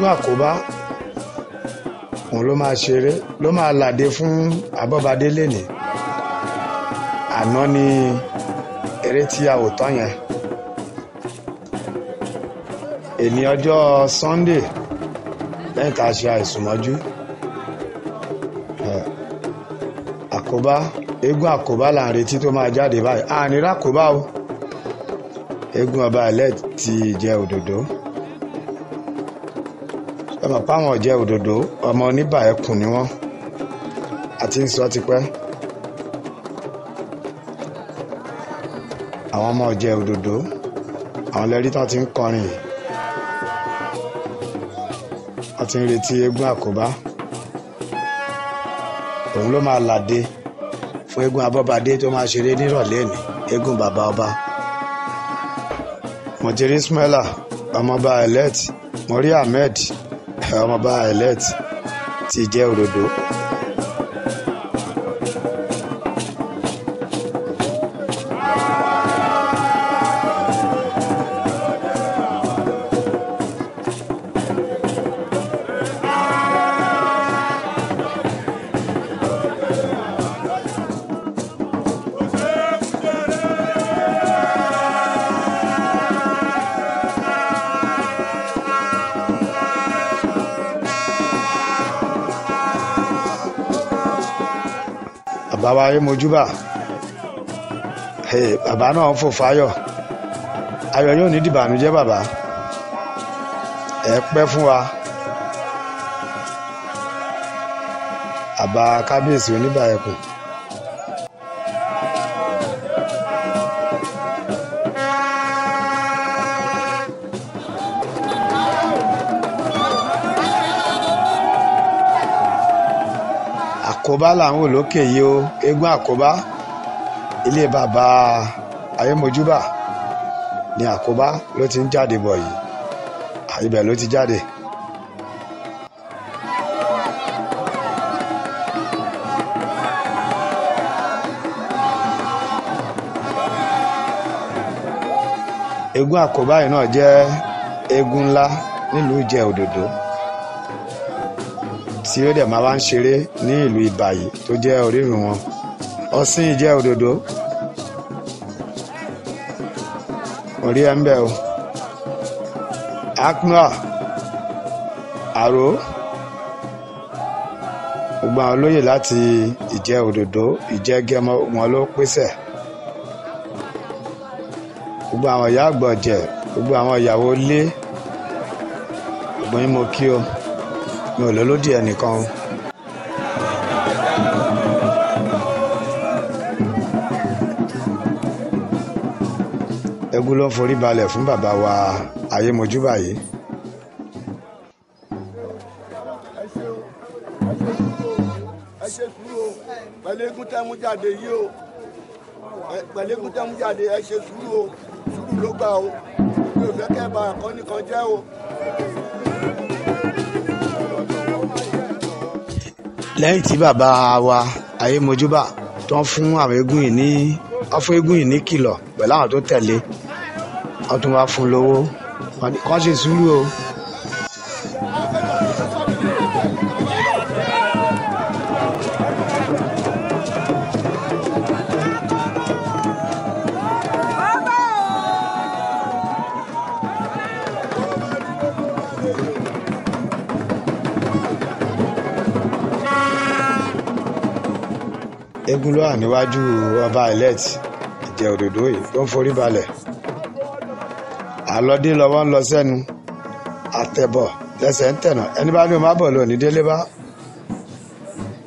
Egun Akoba òun ló máa ṣeré ló máa làdé fún Abọ́badé lẹ́nìí. Àná ni eré tí a ò tán yẹn. Èní ọjọ́ Sunday lẹ́yìn tá a ṣe àìsùnmọ́jú. Akoba Egun Akoba là ń retí tó máa jáde báyìí. Ànírà Akoba o. Egun ọba elect ti jẹ òdòdó. Ọmọ páwọn jẹ òdòdó ọmọ Oniba Ekun ni wọ́n. Àti ń sọ tipẹ́. Àwọn ọmọ jẹ òdòdó. Àwọn lẹ́rí tán ti ń kọrin yìí. Wọ́n ti ń retí Egun Akoba. Òun ló máa làdé fún Egun Abọ́badé tó máa ṣeré nírọ̀lẹ́ ní Egun bàbá ọba. Mọ̀jírí Ismaila ọmọọba elect Mọ̀rí Ahmed ọmọọba elect ti jẹ́ òdòdó. Bàbá ayé mojúbà bàbá náà ń fò fáyọ̀ ayọ̀ yóò ní dìbànújẹ́ bàbá ẹ pẹ́ fún wa àbá kábíyèsí Oniba Ekun. Akoba làwọn olókè yìí o Egun Akoba ilé bàbá ayémojúbà ni Akoba ló ti ń jáde bọ̀ yìí ibẹ̀ ló ti jáde. Egun Akoba yìí náà jẹ́ eégún ńlá nílùú Ìjẹ Òdòdó tí ó dẹ̀ máa wá ń ṣeré ní ìlú Ìbàyí tó jẹ́ orírun wọn. Ọ̀sìn Ìjẹ Òdòdó orí ẹ̀ ń bẹ̀ o. Aknua Àró gbogbo àwọn olóyè láti Ìjẹ Òdòdó Ìjẹgẹmọ wọn ló pèsè. Gbogbo àwọn ìyá àgbọ̀jẹ̀ gbogbo àwọn ìyàwó ilé gbogbo yín mo kí o. Mi ò lólódì ẹnìkan o. Egun ló ń forí balẹ̀ fún bàbá wa ayémojúbà yìí. Ẹ ṣe sùúrù o pẹ̀lú egun tẹ́ mú jáde yìí o pẹ̀lú egun tẹ́ mú jáde ẹ ṣe sùúrù o sùúrù ló gbà o mi ò fẹ́ kẹ́ bá àkọ́ni kan jẹ́ o. Lẹ́yìn tí bàbá wa ayémojúbà tó ń fún àwọn eégún yìí ní ọfún eégún yìí ní kìlọ̀ pẹ̀lú àwọn tó tẹ̀lé wọ́n tún wá fún lówó kán ṣe sùúrù o. Egun ló wà níwájú ọba elect Ìjẹ Òdòdó yìí tó ń forí balẹ̀. Àlọ́dé lọ́wọ́ ń lọ sẹ́nu àtẹ̀bọ̀ lẹ́sẹ̀ ń tẹ̀nà ẹni bá ní o má bọ̀ lónìí délé bá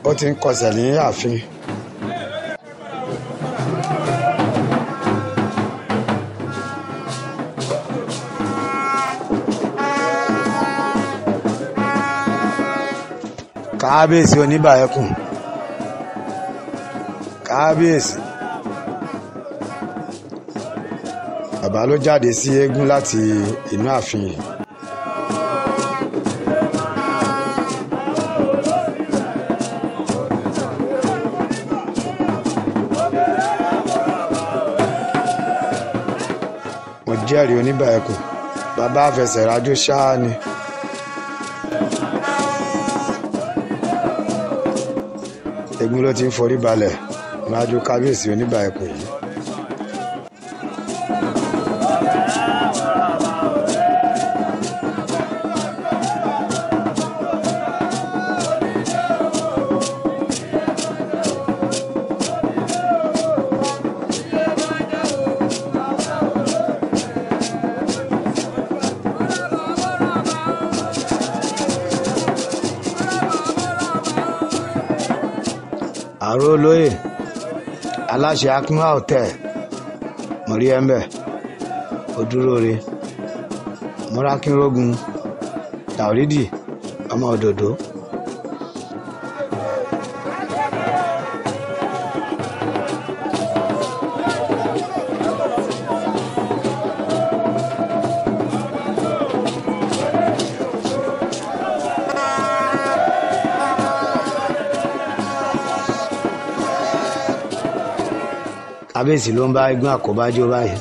ó ti ń kọsẹ̀ ní ààfin. Kábíyèsí Oniba Ekun kábíyèsí bàbá ló jáde sí eégún láti inú ààfin yìí. Mo jẹ́rìí Oniba Ekun bàbá àfẹsẹ̀rájò ṣáá ni Egun ló ti ń forí balẹ̀ níwájú kábíyèsí Oniba Ekun yìí. àrò olóyè aláṣẹ akínwá hotel mọ̀rí ẹ̀mbẹ̀ ojúróore mọ́rákínrógun tàwídì ọmọ òdòdó. kábíyèsí ló ń bá Egun Akoba jó báyìí.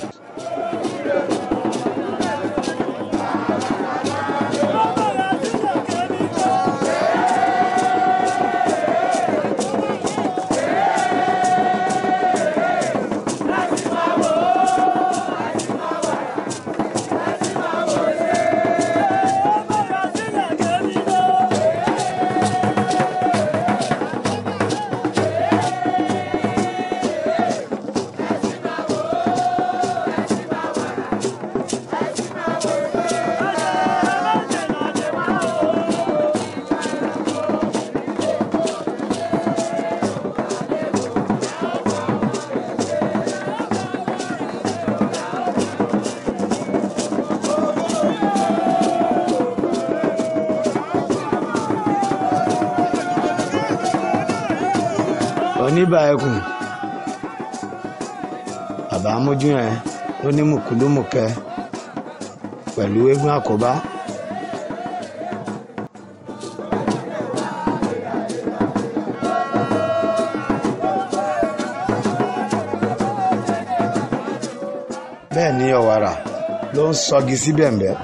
Oniba Ekun bàbá amójú yẹn ló ní mùkúlùmùkẹ pẹ̀lú Egun Akoba. bẹ́ẹ̀ ni ọ̀wàrà ló ń sọgi sí bẹ̀m̀bẹ́.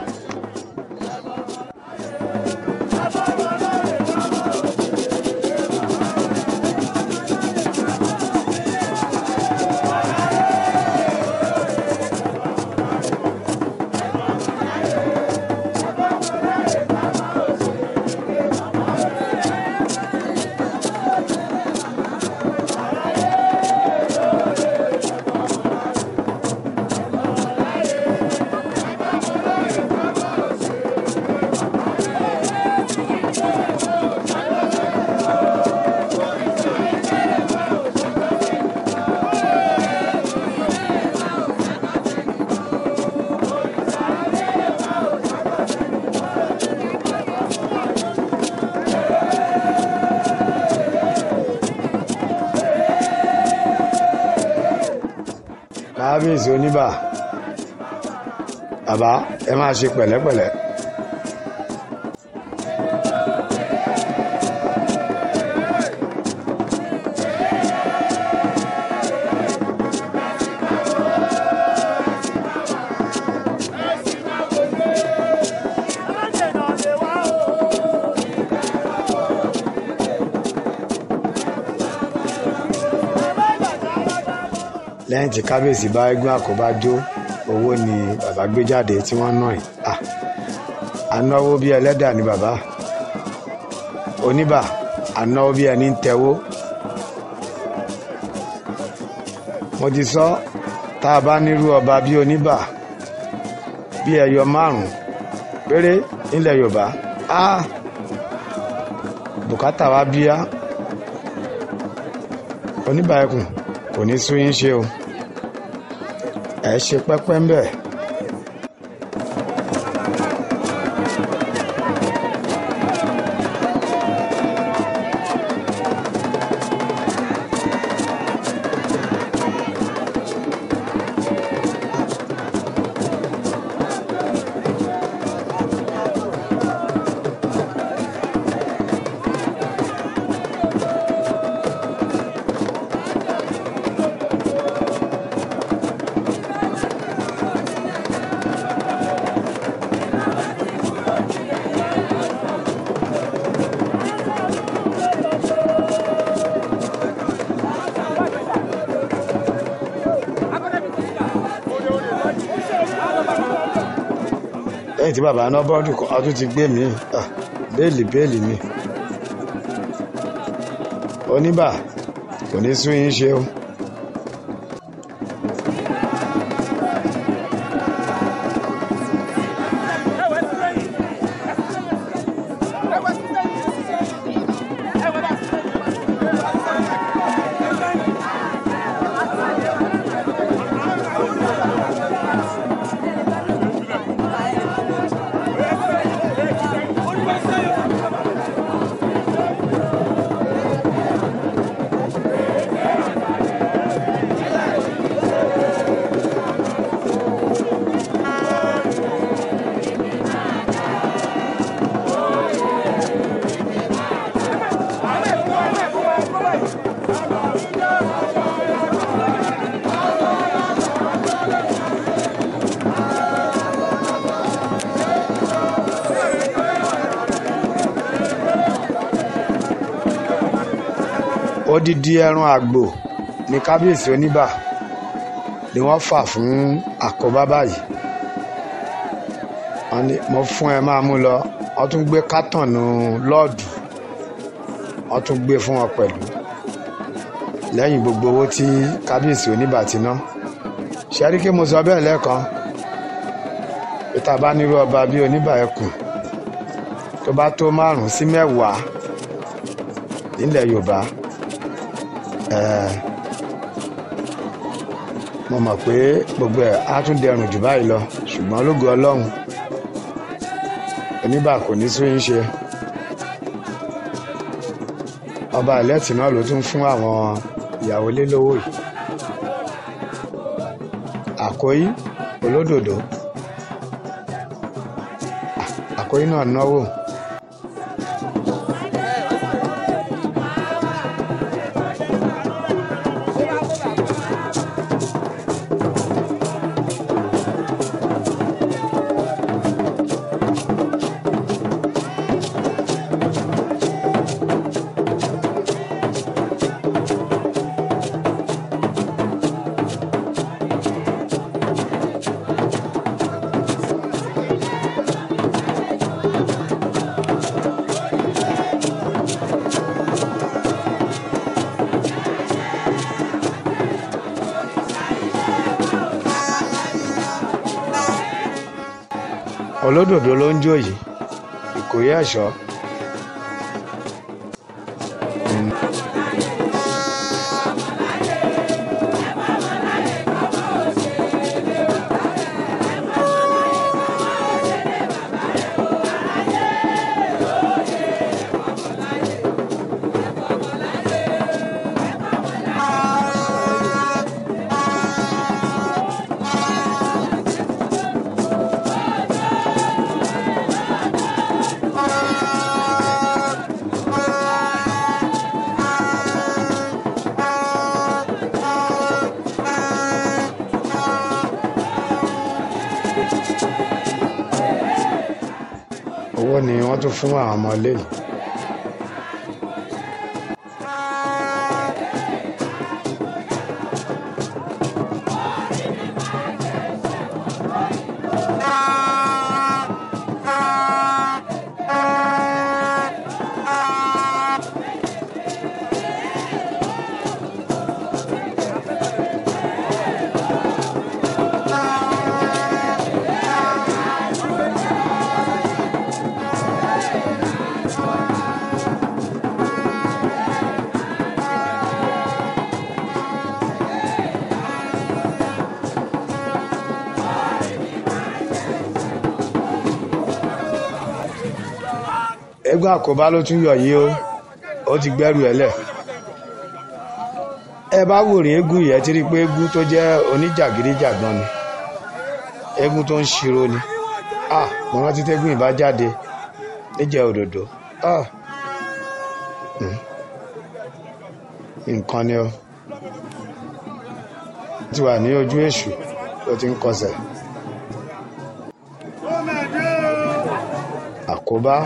kábíyèsí Oniba bàbá ẹ máa ṣe pẹ̀lẹ́pẹ̀lẹ́. lẹ́yìn tí kábíyèsí bá Egun Akoba jó owó ni bàbá gbé jáde tí wọ́n ná ẹ̀. ànáwó bí ẹlẹ́dà ni bàbá Oniba ànáwó bí ẹni ń tẹwó. mo ti sọ tá a bá nírú ọba bí Oniba bí ẹyọ márùn-ún péré nílẹ̀ Yorùbá bùkátà wa bíyá. Oniba Ekun kò ní sú yín ṣe o ẹ ṣe pẹ́pẹ́ ń bẹ̀. tí bàbá náà bọ́ọ̀dù kan ọdún ti gbé mi béèlì mi Oniba kò ní sún yín ṣe o. Odidi ẹran àgbò ní kábíyèsí Oniba ni wọ́n fà fún Akoba báyìí. Wọ́n ní mo fún ẹ máa mú lọ. Wọ́n tún gbé kátọ̀nù lọ́ọ̀dù wọ́n tún gbé fún wọn pẹ̀lú lẹ́yìn gbogbo owó tí kábíyèsí Oniba ti ná. ṣẹ́ríkì mo sọ bẹ́ẹ̀ lẹ́ẹ̀kan pé tá a bá nírú ọba bíi Oniba Ekun tó bá tó 5 sí 10 nílẹ̀ Yorùbá mo mọ̀ pé gbogbo ẹ̀ á tún dẹrùn jù báyìí lọ, ṣùgbọ́n lógo Ọlọ́run Oniba kò ní sún yín ṣe. Ọba ẹlẹ́tì náà ló tún fún àwọn ìyàwó lé lówó yìí. Àkóyí olódòdó Àkóyí náà náwó. Olódòdó ló ń jó yìí, Ìkòyí ẹ̀ṣọ́. Owó ni wọ́n tún fún àwọn ọmọ ilé yìí. Egun Akoba ló tún yọ yìí ó ti gbẹ́rù ẹ̀ lẹ̀. Ẹ bá wòrìn eégún yẹn ti rí pé eégún tó jẹ́ oníjàgídíjàgan ni, eégún tó ń ṣiro ni. Mo rántí tẹ́gùn ìbá jáde níjẹ̀ òdòdó. Nǹkan ni ó ti wà ní ojú èṣù tó ti ń kọsẹ̀. Akoba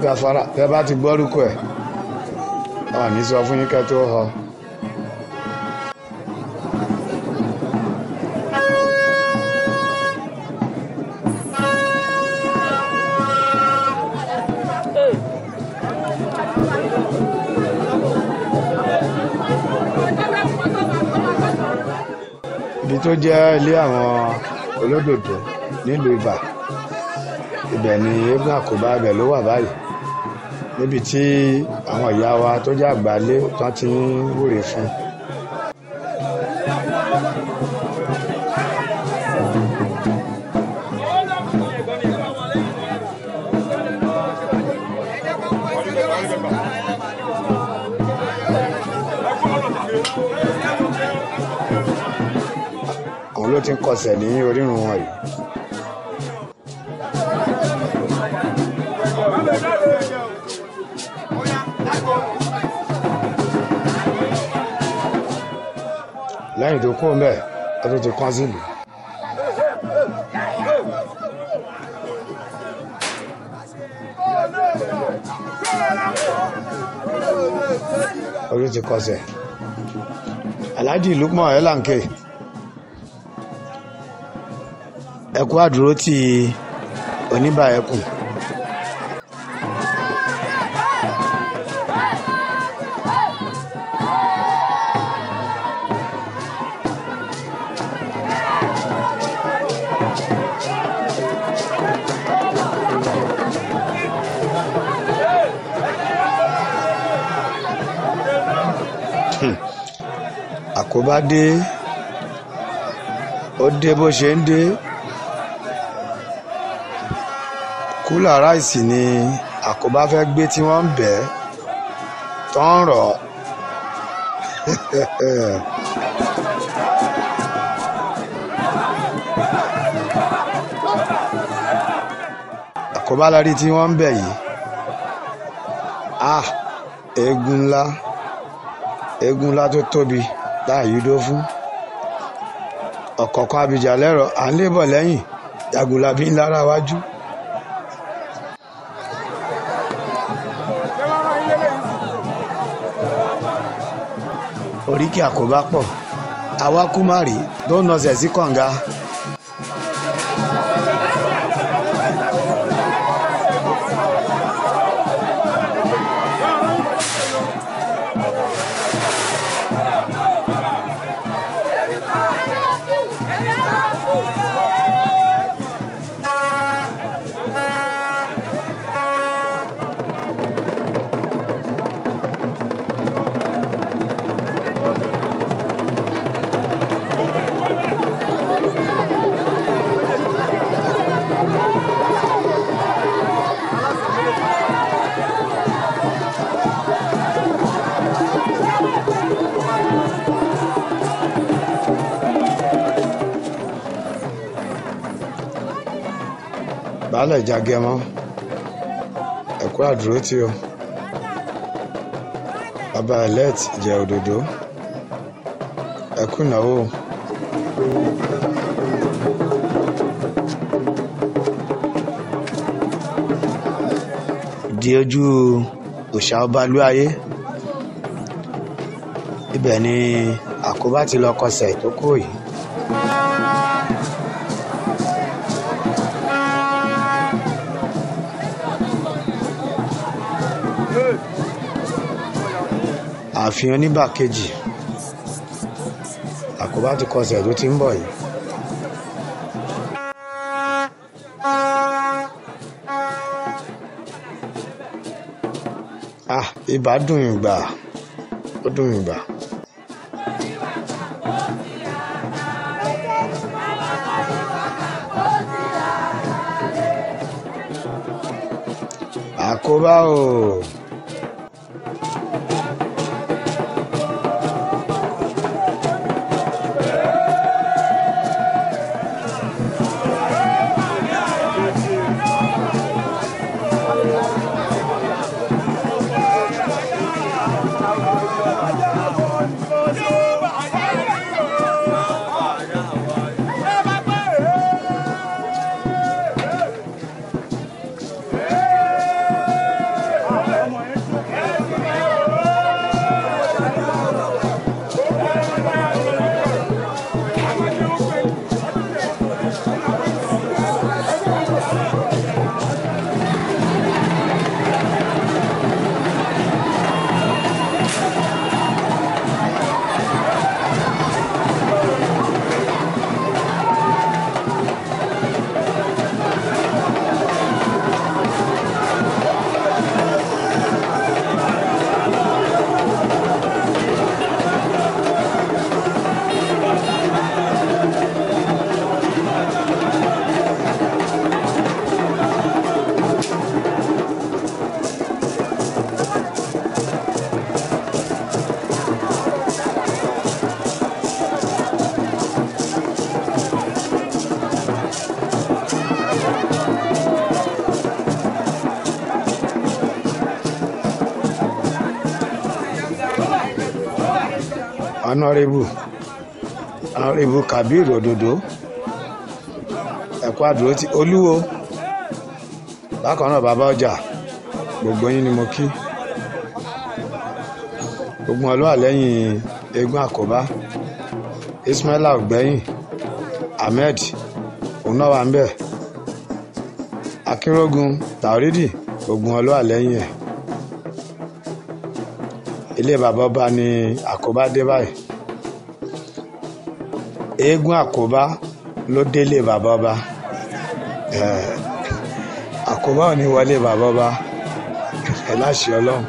gáfárà tẹ́ bá ti gbọ́rúkọ ẹ̀ wọ́n ní sọ fún yín kẹ́ tó họ. tó jẹ́ ilé àwọn olódòdó nílùú Ibà, ibẹ̀ ni Egun Akoba ibẹ̀ ló wà báyìí, níbi tí àwọn ìyá wa tó jẹ́ àgbálé tán ti ń wúre fún. Àwọn ló ti ń kọsẹ̀ ní orírun wọn yìí. Lẹ́yìn tó kó mbẹ̀ ó tó ti kán sílùú. Orí ti kọsẹ̀. Alhaji Lukman Elanke, ẹ kú àdúró tí Oniba Ekun. Akoba dé, ó dé bó ṣe ń dé. Kúlà ráìsì ni Akoba fẹ́ gbé tí wọ́n ń bẹ̀ tó ń rọ̀. Akoba la rí tí wọ́n ń bẹ̀ yìí. Egun ńlá tó tóbi láàyè dó fún. Ọ̀kọ̀ọ̀kan abìjà lẹ́rọ à ń lébọ̀ lẹ́yìn, jagunlabi ń lára wájú. Oríkì Akoba pọ̀, àwa kú má rí tó ń nọsẹ̀ sí kànga. Baálẹ̀ Jagẹmọ, ẹ kú àdúró tí o. Bàbá elect jẹ òdòdó, ẹ kú ìnáwó. Di ojú òòṣà ọba lúayé, ibẹ̀ ni Akoba ti lọ kọsẹ̀ tó kó yìí. Ààfin Oniba kejì, Akoba ti kọsẹ̀ tó ti ń bọ̀ yìí. Ibà dùn ìgbà, ó dùn ìgbà. Akoba o. Honorable Kabir Òdòdó ẹ̀kọ́ àdúró tí Olúwo bákan náà bàbá ọjà gbogbo yín ni mo kí gbogbo wọn ló wà lẹ́yìn Egun Akoba Ismaila Ògbẹ́yìn Ahmed òun náà wà ń bẹ̀ Akínrógun Taoridi gbogbo wọn ló wà lẹ́yìn ẹ̀ ilé bàbá ọba ni Akoba dé báyìí Egun Akoba ló délé bàbá ọba Akoba ò ní wọlé bàbá ọba ẹ láṣẹ Ọlọ́run.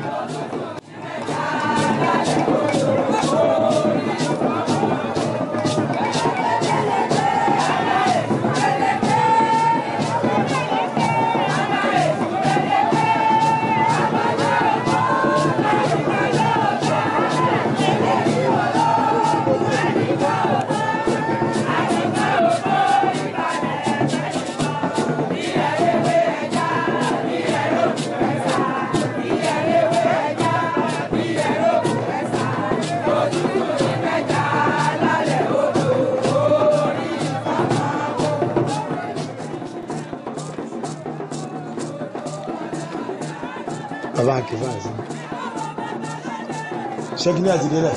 Bàbá Akífà sí ṣẹ́kínní àti délẹ̀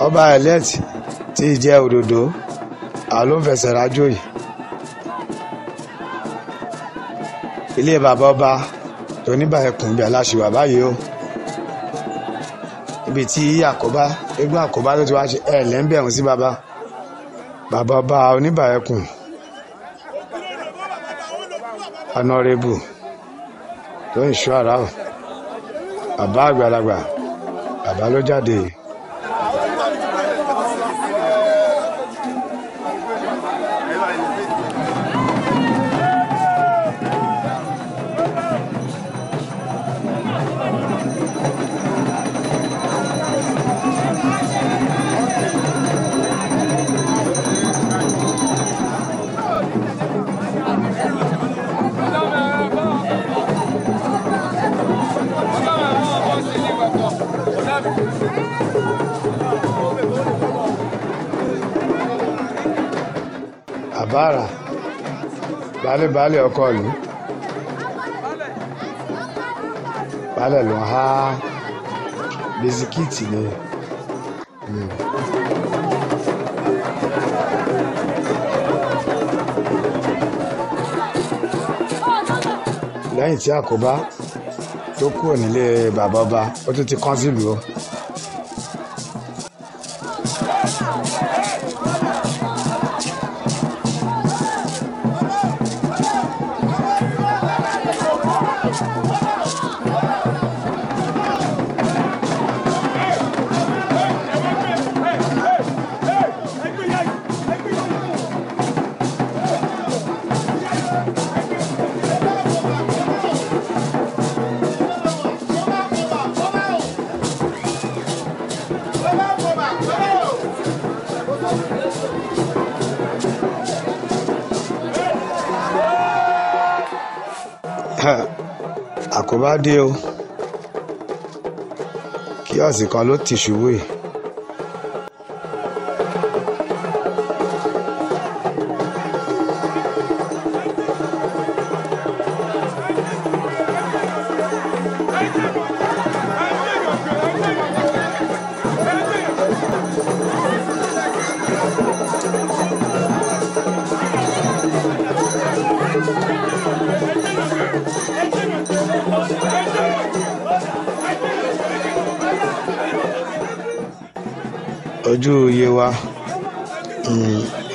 ọba elect tí jẹ́ Òdòdó àwọn ló ń fẹsẹ̀ rájò yìí ilé bàbá ọba Oniba Ekun bí aláṣẹwà báyìí o ibi tí Egun Akoba ló ti wá ṣe lẹ́ńbẹ̀rún sí bàbá ọba Oniba Ekun Honorable tó ń ṣọ́ ara ọ̀ bàbá àgbàlagbà bàbá ló jáde. Àbára baálé ọkọ ìlú baálẹ̀ ló ń há bisikíìtì ni lẹ́yìn tí Akoba tó kúrò nílé bàbá ọba ó tún ti kán sílùú o. Akoba dé o kíọ̀sì kan ló ti ṣubú yìí.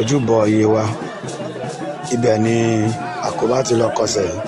ojúbọ Yewa ibẹ̀ ni Akoba ti lọ kọsẹ̀ yìí.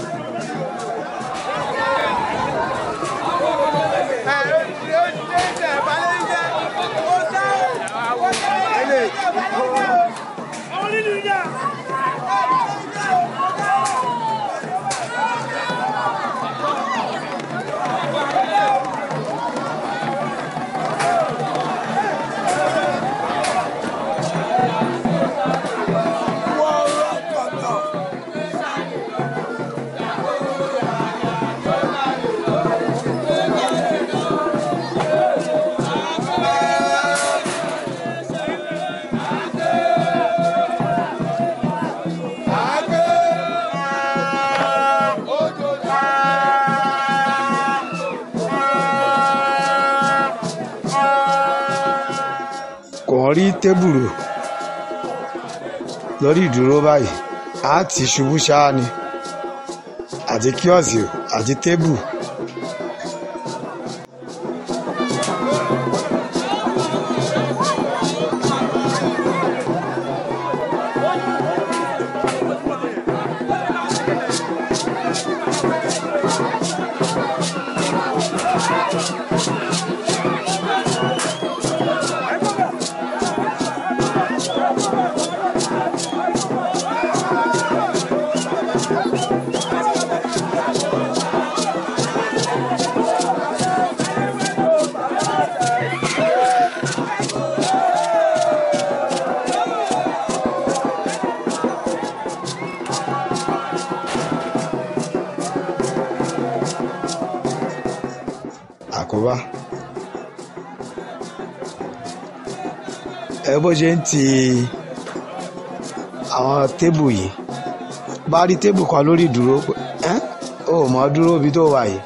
wọ́n rí tébùrù lórí ìdúró báyìí á ti ṣubú ṣáá ni àti kíọ̀sì àti tébù. Àkóbá ẹ bó ṣe ń ti àwọn tébù yìí bá rí tébù kan lórí ìdúró ó mọ dúró bí tó wà yìí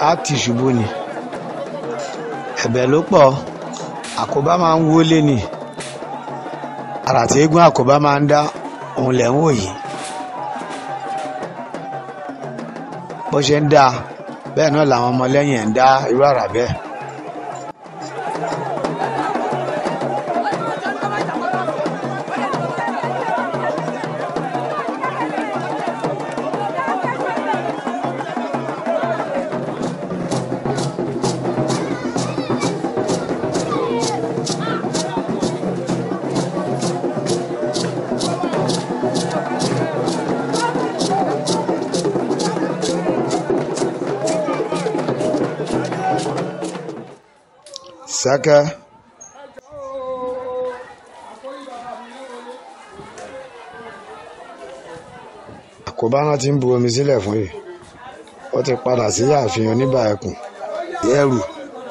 á ti ṣubú ni. Ẹ̀bẹ̀ ló pọ̀, Àkóbá máa ń wọlé ni àrà tí eégún Àkóbá máa ń dá òun lẹ̀ ń wò yìí bó ṣe ń dá bẹ́ẹ̀ náà làwọn ọmọlẹ́yìn ẹ̀ ń dá irú àrà bẹ́ẹ̀. Sẹ́kẹ́ Àkóbá náà ti ń bu omi sílẹ̀ fún yìí ó ti padà sí ààfin Oniba Ekun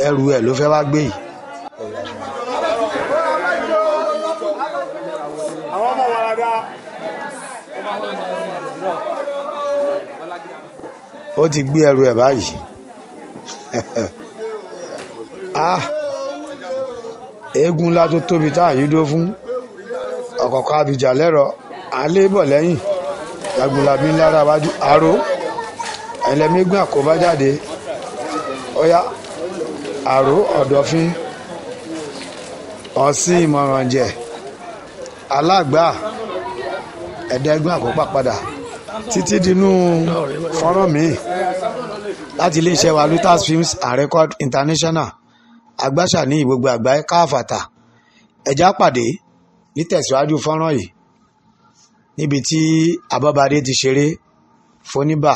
ẹrù ẹ̀ ló fẹ́ wá gbé yìí. Ó ti gbé ẹrù ẹ̀ báyìí. Eégún ńlá tó tóbi tá àyídó fún ọ̀kọ̀ọ̀kan abìjà lẹ́rọ alébọ̀ lẹ́yìn jagunlabi ńlára wájú aró ẹlẹ́mẹ́gún Àkóbá jáde ọ̀yá àró ọ̀dọ̀fín ọ̀sìn ìmọ̀rànjẹ̀ alágbà ẹ̀ẹ́dẹ́gbọ̀n Àkóbá padà títí dínú fọ́nrán mi láti iléeṣẹ́ wa Lutas Films and Record International agbáṣà ní gbogbo àgbáyé káfàtà ẹ̀já pàdé nítẹ̀síwájú fọ́nrán yìí níbi tí Abọ́badé ti ṣeré f'Oniba